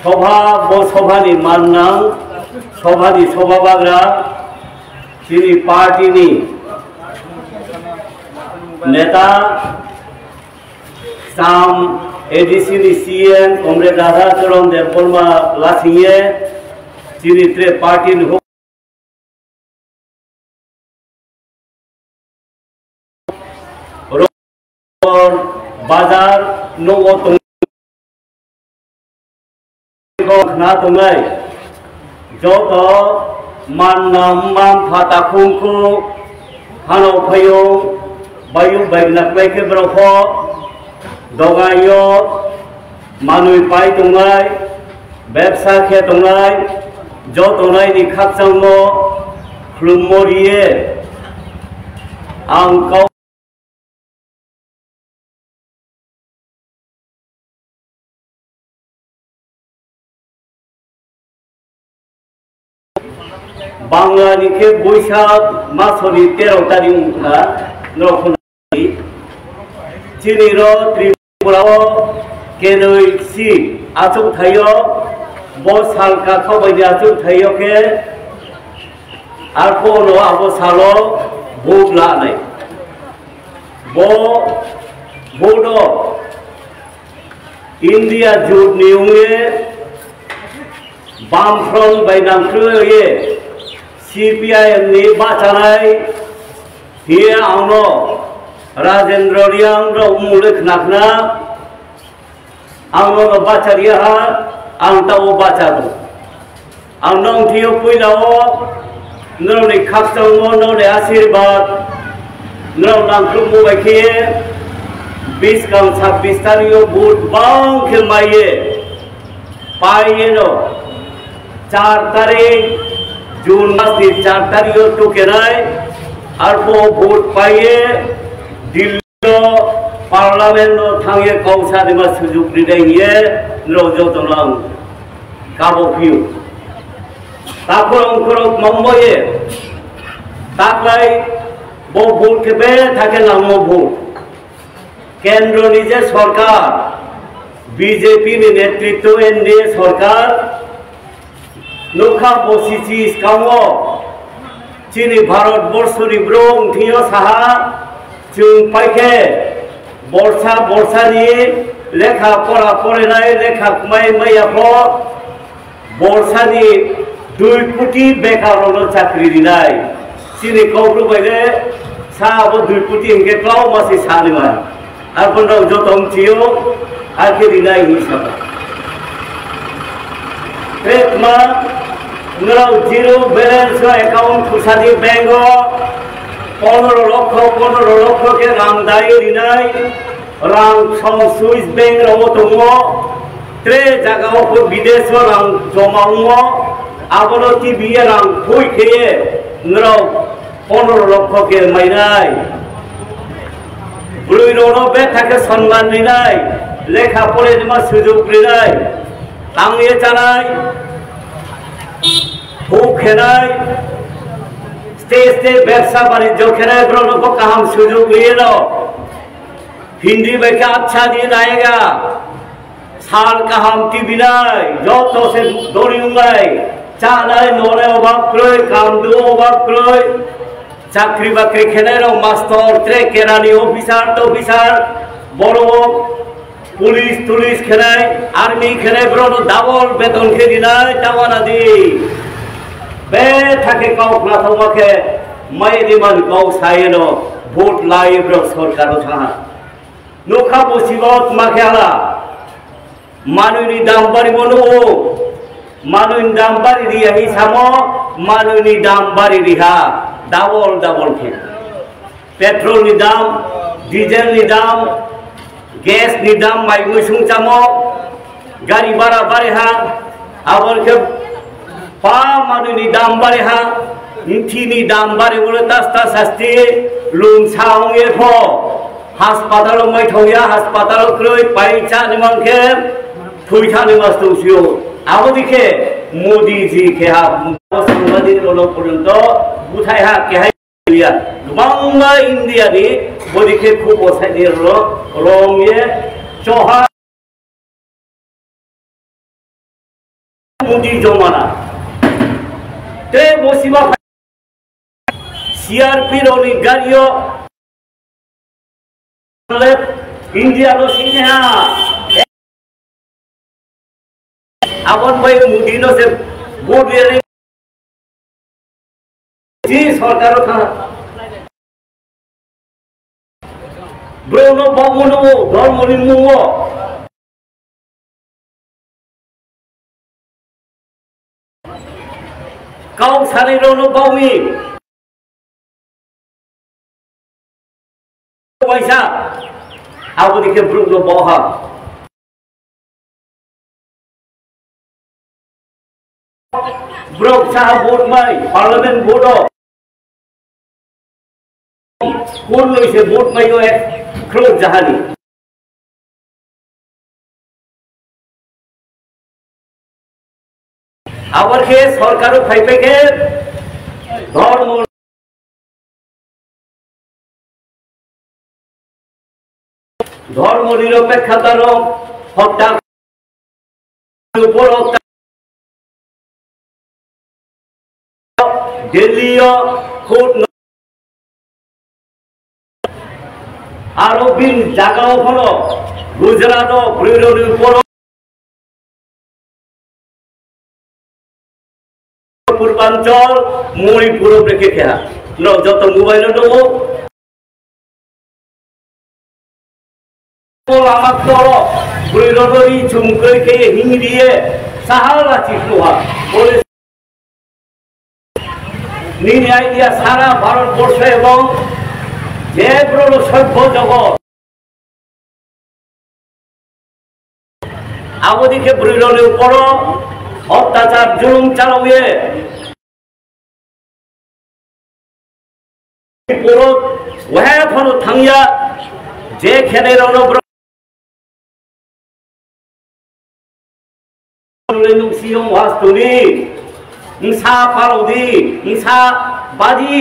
सभा सभानि माननां सभानि सभा बाग्रा चिनी पार्टीनि नेता साम ADC CM comrade Radhacharan Debbarma लासिंगे चिनी त्रे पार्टी बाजार नो ना तुम्हें जो तो मान नाम मान फाता कुंकु हानो भयो बायु बैगनाक बैके ब्रफो दोगायो मानुई पाई तुंगाई बेबसा के तुंगाई जो तुंगाई निखाक संगो खुलमोरिये आंको बांग्लानि के बैसाग मासनि 13 तारिखा नरखुनानि चिनिरो त्रिपुराओ केनैसि आचौ थायो बो सालका खबायनि आचौ थायो के आरको नो आबो सालो भोग लानाय बो बोडो इंडिया जुट निउंगे बामफ्रंट बायनांख्रोये CPIM नि बाचानाय हिए आंनो राजेंद्र रियांग रो मुलुक नाखना आंनो बाचारिया आंताओ बाचादो आंनो थियो पुइलाओ नरनि खाकसंगो नरनि आशीर्वाद नर नांख्रु मुबायखे 20 गां 26 तारिखो बुध बां खेलमाये पाइनो 4 तारिख जून मासनि 4 तारिख तो केनाय आरपो भोट पाइए दिल्ली पार्लियामेंट थांगे कौसानि मा सुजुग दिदैये नरजो तंलां काबो फिउ ताखरं मम्बये ताकलाय बो भोट केबे थाके लांगो भोट केंद्र नि जे सरकार बीजेपी नि नेतृत्व एनडीए सरकार नुखा बसिची स्कामो चिनी भारत बर्षनि ब्रं थियो साहा जों पाइखे बर्षानि लेखा पढ़ा फरायनाय लेखा माय मैयाफ्रो बर्षानि 2 कोटी बेकारनो चाकरि दिनाय चिनी कौब्रु बायले साबो 2 कोटी इनके क्लाव मासे सानिमा आरपनो जतम थियो आखे दिनाय हिसाब ट्रेकमा नराव जीरो बैलेंस अकाउंट खुसादी बैंक 15 लक्ष के रां दायो दिनाय रां सम स्विस बैंक रमो दङो त्रे जागाव को विदेश रां जमाउङो आबनो टीवी रां फुइखे नराव 15 लक्ष के मायनाय बुलुइनो बे थाके सम्मान दिनाय लेखा फरायनो सुजुग दिनाय आंनि जानाय खेनाय स्टे व्यवसा वाणिज्य खेनाय ब्रह्म को काम सुजुग लियो हिंदी में क्या अच्छा दिन आएगा साल का हम टीवी नाय जो तो से दोरी उंगाय चानाय नोरे अभाव क्रय काम दो अभाव क्रय चाकरी बाकरी खेनाय रो मास्टर ट्रे केरानी ऑफिसर बड़ो पुलिस खेनाय आर्मी खेनाय ब्रह्म डाबल बेतन के दिनाय टावाना दी बे थाके काउखला थमाखे मायदिमान काउ सायनो भोट लायो ब्र सरकार थाहा नुखा बसिबत माखेला मानुनि दाम बारि मनो मानुनि दाम बारि रिया हिसामो मानुनि दाम बारि रिहा डाबल के पेट्रोल नि दाम डीजल नि दाम गैस नि दाम माइमु सुंचामो गाड़ी भाड़ा बारिहा आबर के पा मानुनि दाम बारिहा इंथिनि दाम बारि बोले तास्ता सास्ति लुम साउंगे फो हास्पाताल मैथौया हास्पाताल क्रय पाइचा निमंखे थुइथा निमास्तुसियो आबो दिखे मोदी जी के हा संवादी लोलो पर्यंत बुथाय हा के हाय गोबां इंडिया नि बदिखे खूब असाइनि रंगे चहा মোদি জমানা তে বসিবা সিআরপির অনেক গাড়িও ইন্ডিয়ার সিনেহা আপন ভাই মোদি নো সে ভোট দিয়ে জি সরকারও খারাপ ব্রহ্ম বমন ধর্ম নিম্ন কাউ সারি রনো বাউমি পয়সা আবদিকে ব্রহ্ম বহা ব্রক সাহা ভোট মাই পার্লামেন্ট ভোট কোন লইছে ভোট মাইও এক ক্রোধ জাহানি আবার কে সরকারও ফাইপেকে ধর্ম নিরপেক্ষতার হত্যা উপর দিল্লীয় কোর্ট আরো বিন জাগাও হলো গুজরাট উপর পূর্বাঞ্চল মণিপুর রেখে খেয়া যত মোবাইল দেবো আমার তর গুড়ি চুমকে খেয়ে হিংড়িয়ে সাহারা চিকুয়া বলে নির্ণয় দিয়া সারা ভারতবর্ষ এবং যে পুরো সভ্য জগৎ আবদিকে ব্রিলনের উপর অত্যাচার জুলুম চালাবে পুরো ওহে ফলো থাঙ্গিয়া যে খেলের অনুগ্রহ সিয়ং ওয়াস্তুনি ইসা পারদি ইসা বাজি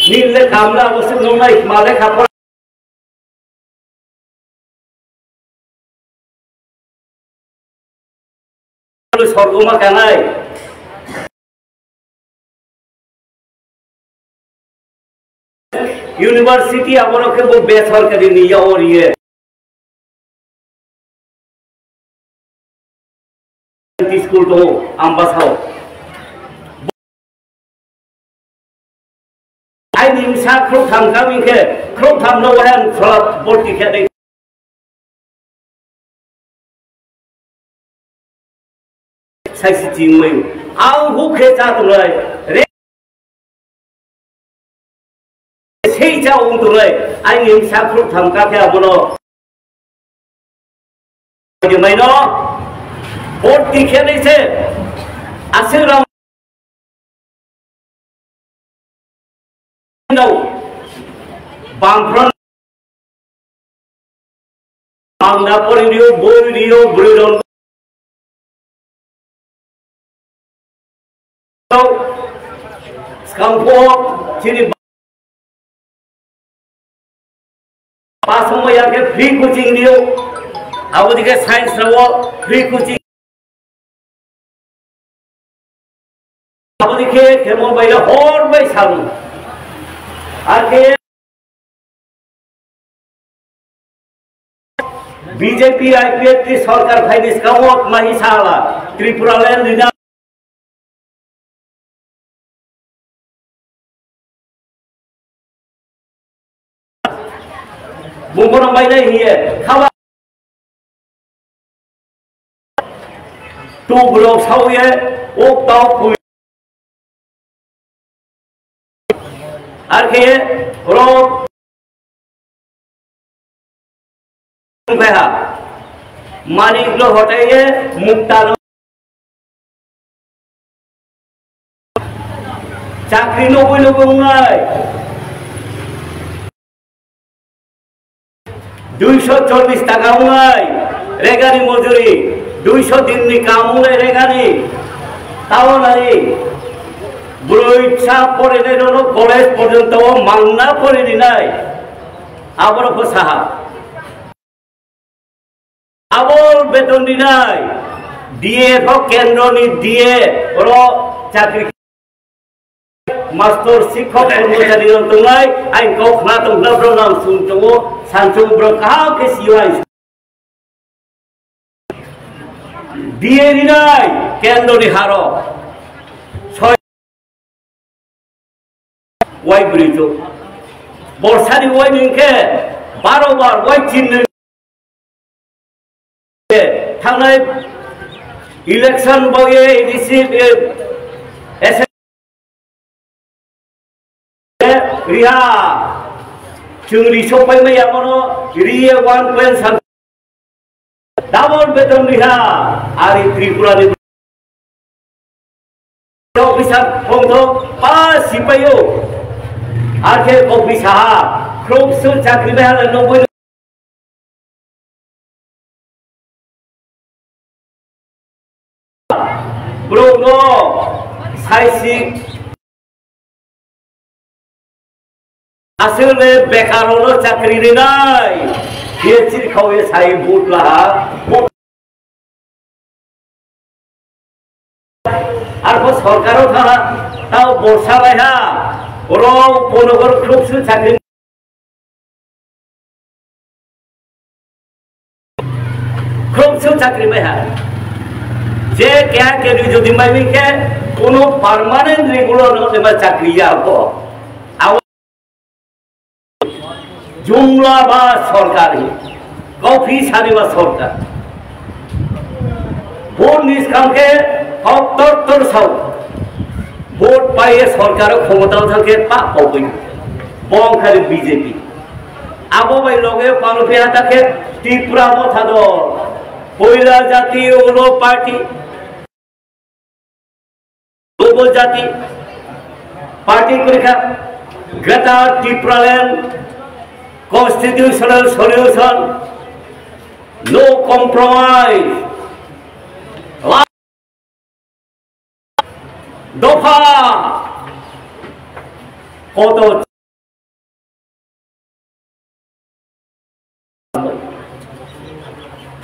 নীলে কামলা বসে নমাই মালে খাপড় স্বর্গমা কানাই ইউনিভার্সিটি আমারকে বেসরকারি নিয়ে ওরিয়ে স্কুল তো আম্বাসাও আই নিমসা ক্রোক থামকামিকে ক্রোক থামনো হেন ফ্লপ বর্তি খেতে সাইসি চিংমৈ আউ হুখে চাতলাই রে সেই চাও উন্তলাই আই নিমসা ক্রোক থামকাকে আমনো মাইনো বর্তি খেলেছে আসিরাম বামফ্রন্ট বাংলা পরিও বইরিও ব্রিলন স্কাম্পো চিনি পাস সময়কে ফ্রি কোচিং দিও আবদিকে সায়েন্স রাও ফ্রি কোচিং আবদিকে কেমন বাইরে হর বাই সারু আগে बीजेपी आईपीएफ की सरकार फाइनेंस कामत माही साला त्रिपुरा लैंड लिना बुंगों में नहीं है खावा तू ब्लॉक साउये ओ ताऊ कोई आगे रो मानिक लो हटाइए मुक्ता चाकरी नब्बे नब्बे 240 টাকা উনাই রেগানি মজুরি 200 দিন নি কাম উনাই রেগানি তাও নাই ব্রইছা পড়ে নেন কলেজ পর্যন্ত মাংনা পড়ে নি নাই আবার সাহা আবল বেতন দি নাই ডিএ কেন্দ্রনি ডিএ ওরা চাকরি মাস্টার শিক্ষক কর্মচারী দंनाय आइ गखना दंना ब्रनाम सुंचो सानचुं ब्र काके सिवाय ডিএ নিনাই কেন্দ্রনি হার ওয়াই ব্রিজ বর্ষানি ওয়াই নিকে 12 বার ওয়াই চিহ্ন थांनाय इलेक्शन बगे रिसीव रिहा चुंगरी सफाई मैया मनो रिए 1.7 डाबल बेतन रिहा आरि त्रिपुरा नि ऑफिसर फोंथो पास सिपायो आखे ऑफिसा क्रॉप्स चाकरी में 90 ब्रोनो साइसी আসলে বেকার হলো চাকরি নাই পিএইচডি খাওয়ে সাই বুট লাহা আর সরকারও থানা তাও বর্ষা বাইহা ওর পনগর খুবসু চাকরি খুবসু চাকরি বাইহা যে क्या के যদি মাইকে কোনো পার্মানেন্ট রেগুলার নতে চাকরি যাবো जुमला बा सरकारी कफी सारी बा सरकार भोट निष्काम के 77 साल भोट पाए सरकार क्षमता थाके पा पाबई बंखारी बीजेपी आबो भाई लगे पालफिया थाके त्रिपुरा मथा दल पहिला जाति ओलो पार्टी लोगो जाति पार्टी परीक्षा greater Tripuraland constitutional solution, no compromise. Dofa, koto.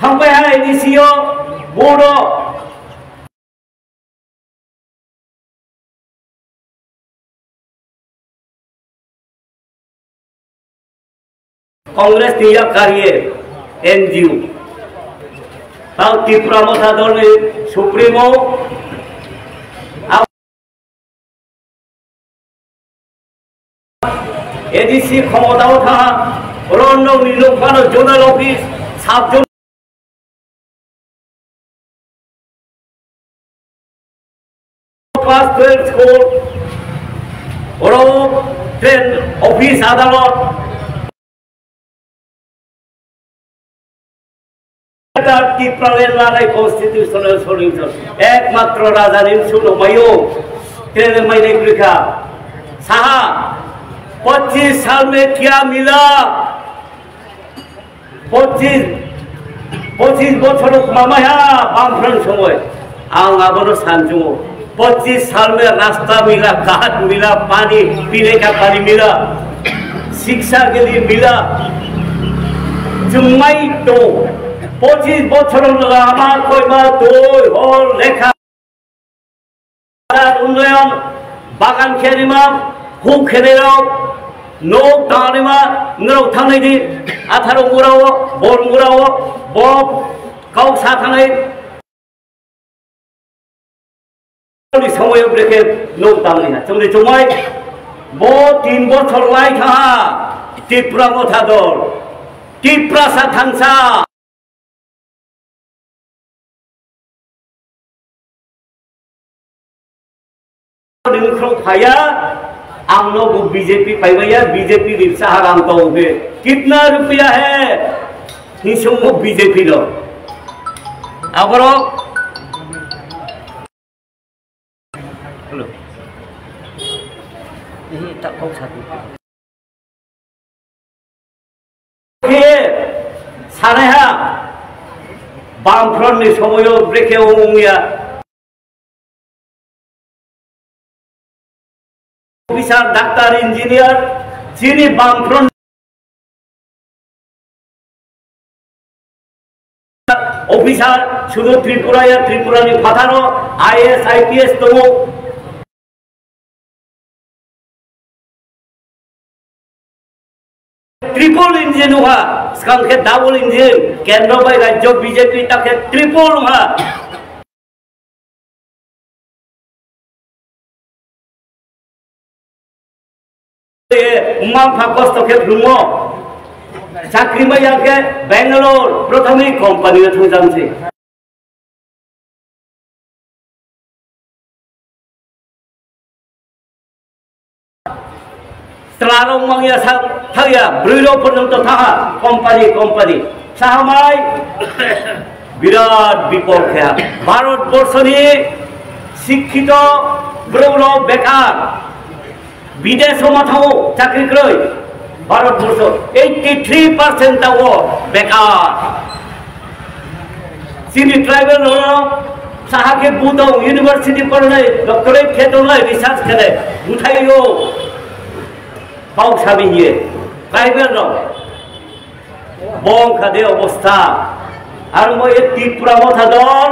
Sampai hari ini sio bodoh. Congress निया कार्य एनजीओ ताऊ त्रिपुरा मथा दल सुप्रीमो एडीसी क्षमताओ था रन निलोफान जोनल ऑफिस सातजन क्लास 12 स्कूल और ट्रेन ऑफिस आदालत कॉन्स्टिट्यूशनल सॉल्यूशन एकमात्र राजधानी सुनमायो तेरे महीने लिखा साहा 25 साल में क्या मिला 25 बछर मामाया बामफ्रान समय आं आबनो सानजो 25 साल में रास्ता मिला घाट मिला पानी पीने का पानी मिला शिक्षा के लिए मिला जुम्माई तो 25 বছর আমার কইমা দই হল লেখা উন্নয়ন বাগান খেরিমা হুক খেরেরাও নৌ টানিমা নৌ থানাইদি 18 মুরাও বর মুরাও বব কাউ সাথানাই সময় ব্রেকে নৌ টানিনা তুমি জমাই ব 3 বছর লাই থাহা ত্রিপুরা মথা দল ত্রিপুরা সাথানসা खाया आम लोग बीजेपी पाइबैया बीजेपी रिक्शा हराम तो होगे कितना रुपया है निशुंग बीजेपी लो अगर हेलो यही तक हो सकती है सारे हा बामफ्रंट नि समयो ब्रेके ओंगिया ऑफिसर डाक्टर इंजीनियर चीनी बामफ्रंट ऑफिसर শুধু ত্রিপুরানি ফাথানো IAS IPS দङ ट्रिपल इंजिन हुआ स्कांखे डबल इंजिन केंद्र बाय राज्य बीजेपी ताके ट्रिपल हुआ उम्मा फाकस तके ब्रुमो चाकरी में याके बेंगलोर प्रथम ही कंपनी में थंजानसै Selarong mangya saya beliau पर्यन्त थाहा कंपनी साहामाय बिराद विपक्षे भारतवर्षनि शिक्षित ब्रौन बेकार विदेश माथाव चाकरी क्रय भारतवर्ष 83% बेकार सिनि ट्राइबल साहा के बुदौ यूनिवर्सिटी पढ़ने डॉक्टरेट खेतों रिसर्च करे उठाइयो पाव साबी ये ट्राइबल नो बंग खादे अवस्था और मैं ये त्रिपुरा मथादर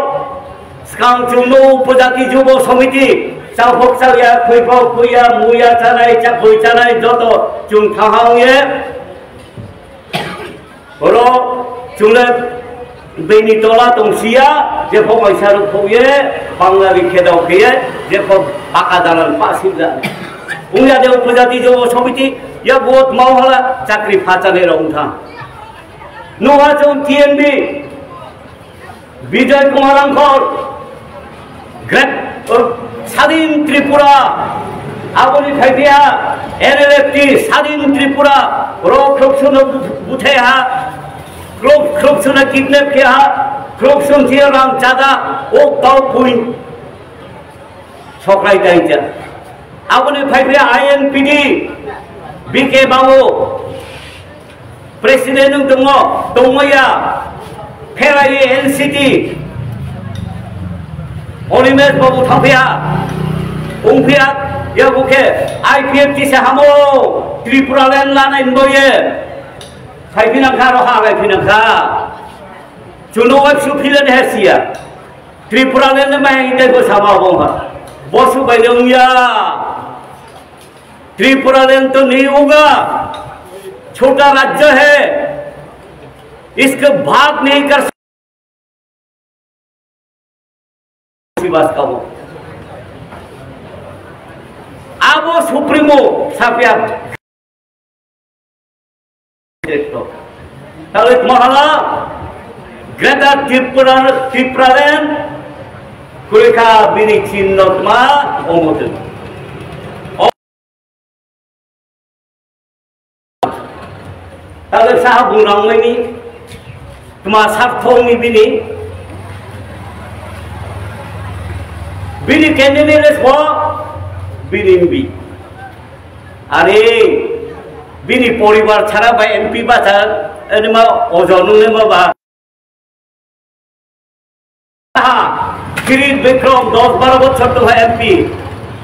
स्कांग चुनो उपजाति जुब समिति चाफक चाया फैफाव फैया मुया चानाय चाखै चानाय जत जों थाहांगे रो चुले बेनि तला दंसिया जेखौ माइसारु खौये बांगाली खेदाव खेये जेखौ पाका दालान पासिबला उंया दे उपजाति जो समिति या बहुत मावहाला चाकरी फाचाने रौंथा नोहा जों TNB विजय कुमार अंकर ग्रेट स्वाधीन त्रिपुरा आबोनि फाइफिया NLFT स्वाधीन त्रिपुरा रो ख्रबसुनो बुथेहा ख्रबसुनो किडनेप केहा ख्रबसुन थिया रां चादा ओ गाव पॉइंट सख्राय दाइजा आबोनि फाइफिया INPD BK बाबू प्रेसिडेंट दंया फेरायै NCT अनिमेश बाबू थांफैया उंफैया या बुके IPFT से हमो त्रिपुरा लैंड लानाय नबोये फाइफिनांखा रहा फाइफिनांखा चुनो सुफिलन हेसिया त्रिपुरा लैंड में इते बसामा बोंगा बसु बायदोंया त्रिपुरा लैंड तो नहीं होगा छोटा राज्य है इसका भाग नहीं कर सकते अब वो सुप्रीमो सापिया महाला ग्रेटर त्रिपुरा लैंड कुरिका बिनी चिन्नतमा ओमोदन ताले साहा बुंनांगैनि तुमा सार्थंनि बिनि कैंडिडेट हो बिनि अरे बिनि परिवार छाड़ा बा MP बाजार एनिमा अजनुने माबा किरीट विक्रम 10-12 बछर तो MP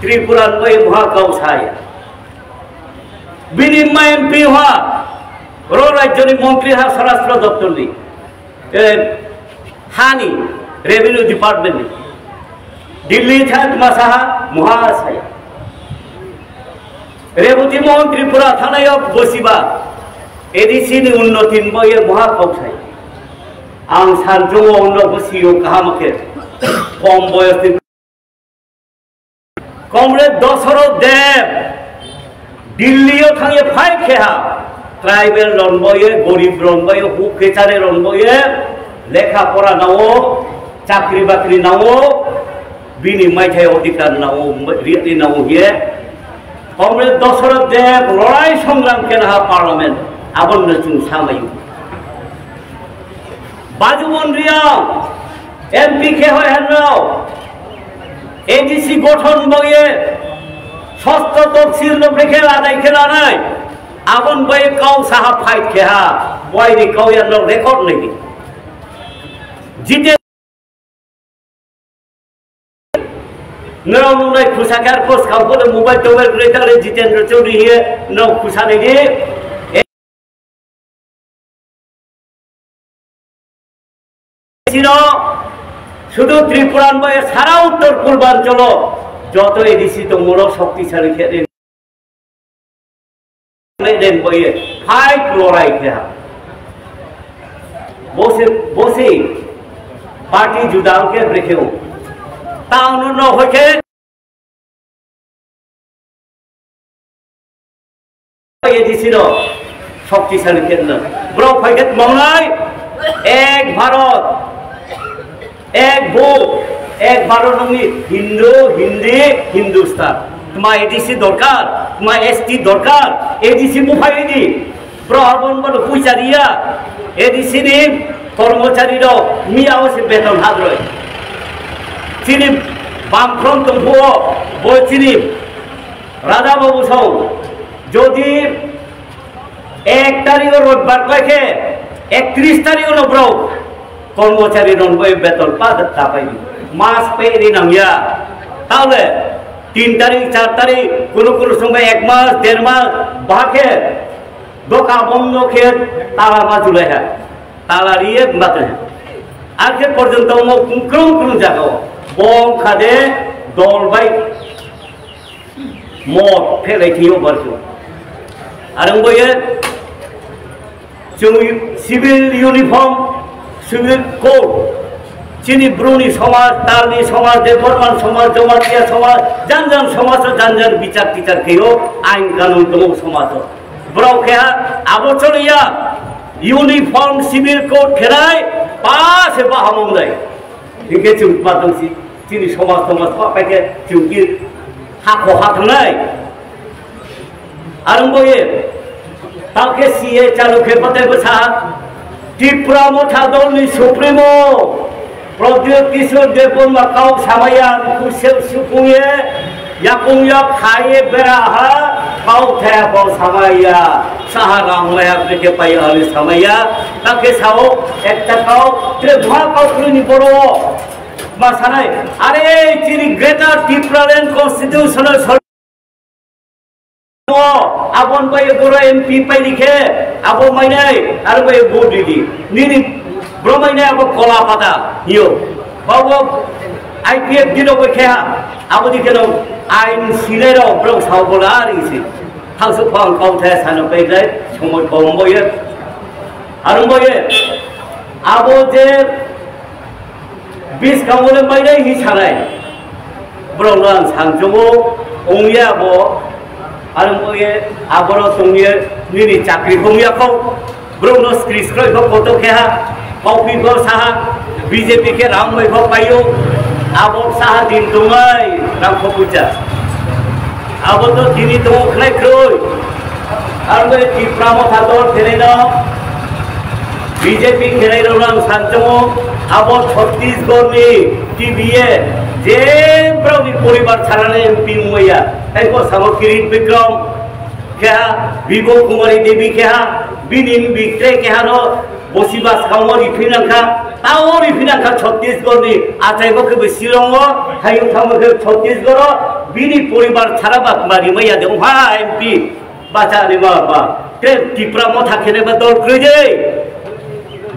त्रिपुरा में महाकाव साया बिनि मा MP हुआ रो राज्य मंत्री हा स्वराष्ट्र दफ्तर हानि रेवेन्यू डिपार्टमेंट दिल्ली था मासाहा महाशय रेवती मोहन त्रिपुरा थानाय बसिबा एडीसी नि उन्नति मये महाकौसाय आं सानजौ उन्नत बसियो काहामके कम बयस कमरेड दशरथ देव दिल्लीयाव थांगे फाइ खेहा ट्राइबल रनबये गरीब रनबये हुकेचारे रनबये लेखा पढ़ा नाओ चाकरी बाकरी नाओ बिनि माइथाय अधिकार नाओ रियति नाओ हिए कमरेड दशरथ देव लड़ाई संग्राम केनहा पार्लियामेंट आबन जों सामायो बाजुमन्ड्रिया MP के হয় হেনরাও ADC গঠন বয়ে ষষ্ঠ তফসিল রেখে আদায় খেলা নাই आबन बये काउ साहा फाइट खेहा बयनि काउ यानो रेकर्ड नहीं जिते नराव नुनाय खुसाकार पोस्ट खावको मोबाइल टोबाइल ग्रेटर जितेंद्र चौधरी हिए नौ खुसाने दे सिनो শুধু ত্রিপুরান বয়ে সারা উত্তর পূর্বাঞ্চল যত এডিসি দমর শক্তিশালী খেলে বইয়ে ফাইট লড়াই খেয়া বসে বসে পার্টি जुदाओं রেখেও তা অন্য হইকে এডিসির শক্তিশালী কেন্দ্র ব্রক হইকে মাওনাই এক ভারত এক ভোট এক ভারত নমি হিন্দু হিন্দি হিন্দুস্তান তোমার এডিসি দরকার তোমার এসটি দরকার এডিসি মুফাইদি প্রহরবন বল পয়সারিয়া এডিসি নি কর্মচারীর মিয়াও সে বেতন হাত রয় চিনি বামফ্রন্ট ভুয়ো বলছিনি রাধা বাবু সৌ যদি 1 তারিখ রবিবার কয়েকে 31 তারিখ নব্রো কর্মচারী নব্বই বেতন তা পাইনি মাস পেয়ে নামিয়া তাহলে 3 তারিখ 4 তারিখ কোনো কোনো সময় 1 মাস 1.5 মাস বাকে দোকা বন্ধ খেয়ে তালা মাঝুলে হ্যাঁ তালা রিয়ে বাতে হ্যাঁ আজকে পর্যন্ত কোনো জায়গা বম খাদে দল বাই মদ ফেলে থিও বারছো আর বইয়ে সিভিল ইউনিফর্ম সিভিল কোড চিনি ব্রুনি সমাজ তালনি সমাজ দেববর্মান সমাজ জমাতিয়া সমাজ জানজান সমাজ জানজান বিচার টিচার কেও আইন কানুন দম সমাজ ব্রও খেয়া আবচলিয়া ইউনিফর্ম সিভিল কোড খেরায় পাশে বাহামং দেয় ঠিক আছে উৎপাদন চিনি সমাজ সমাজ পাপাইকে চুকি হাখো হাত নাই আর বইয়ে তাকে সিএ চালু খেপাতে বসা ত্রিপুরা মোঠা দলনি সুপ্রিমো প্রদ্যোৎ কিশোর দেববর্মা কাউ সামাইয়া কুসেল সুকুয়ে ইয়াকুমিয়া খায়ে বেড়াহা কাউ থায়া কাউ সামাইয়া সাহা রামলায়া থেকে পাই আলে সামাইয়া তাকে সাও একটা কাউ ধোয়া কাউ খুলিনি বড় মাসানাই আরে চিনি greater Tripuraland constitutional abon bay gora MP pai likhe abo mainai ar bay board didi nini bro mainai abo kola pata hiyo bawo IPF dino ko kha abo dikeno ain silero bro saubola risi hausu phang kau the sano pai dai somoi bomboye ar boye abo je 20 kamole mainai hi sarai bro lan sangjomo ongya abo আর ময়ে আবর সঙ্গে নিনি চাকরি কমিয়া কও ব্রহ্ম স্ক্রিস কই কত খেহা copy গো Saha BJP কে রাম মই ভ পাইও আবর সাহা দিন তোমাই রাম কপুচা আবর তো দিনি তো খলাই কই আর ময়ে ত্রিপুরা থাতর ফেলে না বিজেপি খেলাই রাম সাঞ্চমো আবর ছত্তিশগড় নি টিভিএ যে ব্রহ্ম পরিবার ছাড়ালে এমপি মইয়া তাই কো সামকিরিত বিক্রম কেহা বিভো কুমারী দেবী কেহা বিনিম বিক্রে কেহানো বসিবাস কামর ইফিনাখা তাও ইফিনাখা ছত্তিশগড় নি আচাইবো কে শিলং হাইও থামকে ছত্তিশগড় বিনি পরিবার ছাড়া বা মারি মাইয়া দেও হা এমপি বাঁচা রে বাবা তে ত্রিপুরা মথা খেলে বা দল কইজে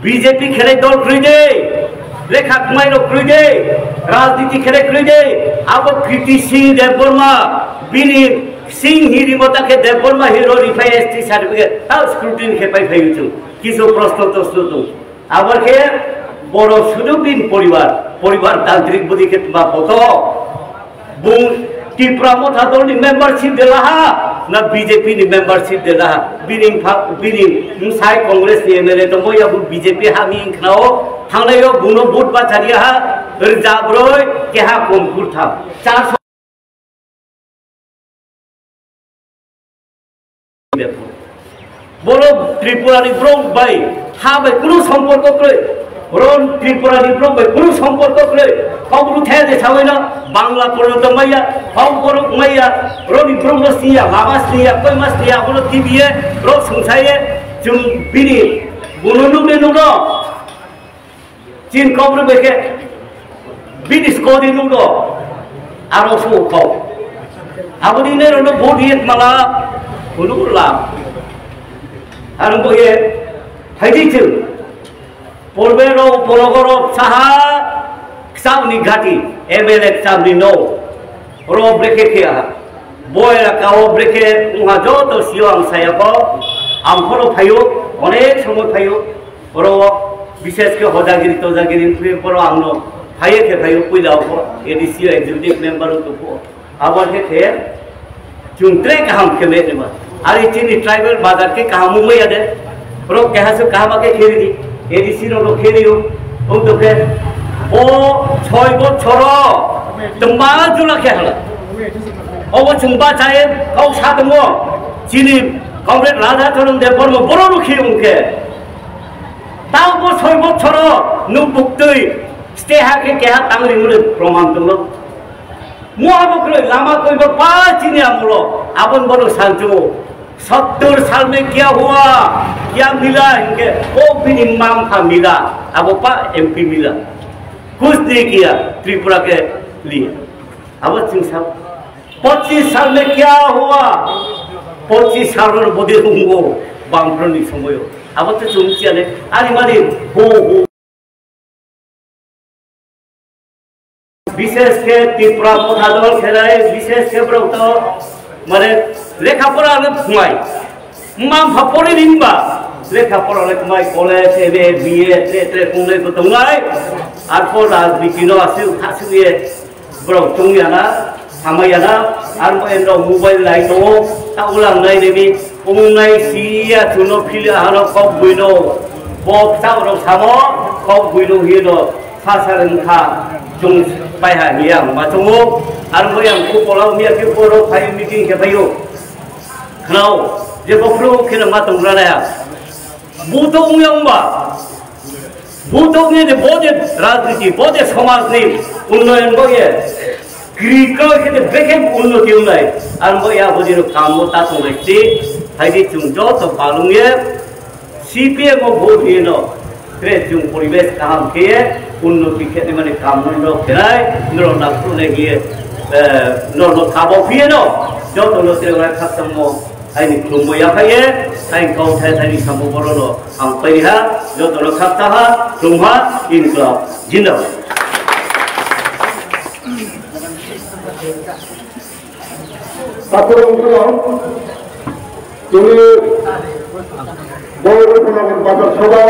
বিজেপি খেলে দল কইজে লেখা কুমাই রক্রুজে রাজনীতি খেলে কইজে আবো কৃতি সিং দেববর্মা বিনি সিং হিরিমতাকে দেববর্মা হিরো রিফাই এসটি সার্টিফিকেট তাও স্ক্রুটিন খেপাই ফাইছু কিছু প্রশ্ন তো আবার কে বড় সুযোগহীন পরিবার তান্ত্রিক বুদ্ধি ক্ষেত্রে বা কত বুং ত্রিপুরা মথা দলনি মেম্বারশিপ দেলাহা না বিজেপি নি মেম্বারশিপ দেলাহা বিনিং সাই কংগ্রেস নি এমএলএ তো মইয়া বিজেপি হামি খাও थांनायाव बुनो बुट बाचारिया जाब्रय केहा कमकुर थाम 400 বলো ত্রিপুরানি ব্রং ভাই হাবে কোনো সম্পর্ক করে রন ত্রিপুরানি ব্রং ভাই কোনো সম্পর্ক করে কবরু থাকে দে ছাওই না বাংলা পর্যন্ত মাইয়া হম করো মাইয়া রনি ব্রং সিয়া বাবা সিয়া কই মাস সিয়া বলো টিভিএ রক সংসায়ে जों बिनि बुनुनु नुनो चीन कब्र बेके बिनिस कोदी नुनो आरो सो को आबनि ने रनो बोडियत माला बुनुला आरो बोये हाइदिचु পূর্বের পরগর Saha Sabni Gati, MLA Sabni no, Ro Brekekia, Boya Kao Breke, Uhajoto Siong Sayako, Ampolo Payo, One Somo Payo, Ro Bisheske Hodagiri Tozagiri, Poro Amno, Hayeke Payo Pulao, ADC executive member of the poor. About it here, Juntre Kaham Kemetima, Arichini tribal Bazaki Kahamuyade, Ro Kahasu Kamake Kiri, ADC no Kirio, Undoke. ও 6 বছর তোমা জুলা খেলা ও চুম্বা চায়ে cow Saddam চিনি comrade Radhacharan দেববর্ম বড় রুখি মুখে তাও 6 বছর নু বুকতই স্টেহাকে কেহা তাংরি মুরে প্রমাণ দল মুহাবকরে লামা কইব পা চিনি আমলো আপন বড় সালজো 70 साल में क्या हुआ क्या मिला इनके वो भी इमाम था मिला अब पा एमपी मिला कुछ नहीं किया त्रिपुरा के लिए अब सिंह साहब 25 साल में क्या हुआ 25 साल और बोधे होंगे बांग्लोनी समय अब तो चुनचिया ने आरी मारी हो विशेष के त्रिपुरा पदादल खेलाए विशेष के ब्रह्म माने लेखा पढ़ा ने फुमाई मां भापरे निम्बा लेखा पढ़ा ने फुमाई कॉलेज एमए बीए तेरे कुंडे को तंगाई आरपो राजनीति नो आसिल थासिए ब्रो तुंगियाना सामायाना आरपो एनो मोबाइल लाइट दो ता उलांनाय नेबि उंनाय सिया थुनो फिले हानो कब बुइनो बब सावरो सामो कब बुइनो हिनो सासारंखा जों बायहा हिया माथंगो आरपो yang kupolau मिया के पोरो फाइ मीटिंग के बायो खनाव जे बफ्रो खेना मातंग्राना या बुतो उयंबा बुतोंगे बोधे राजनीति बोधे समाज ने उन्नयन बोगे क्रिको के बेके उन्नति उन्नय आरंभो या बोधे काम मोता तो लेते हाइदे चुंजो तो पालुंगे सीपीएम को वोट हिनो त्रे चुंग परिवेश काम के उन्नति के माने काम नो खेराय नो नाखु ने गिए नो खाबो फिनो जो तो नो से खत्म आइनि खुलुमया फाये आइन गाव थायनि सामो बरनो आं फैहा जतनो खाबताहा खुलुमहा इनक्लाब जिन्दाबाद ছাত্রবন্ধুগণ তুমি বড় বাজার সভা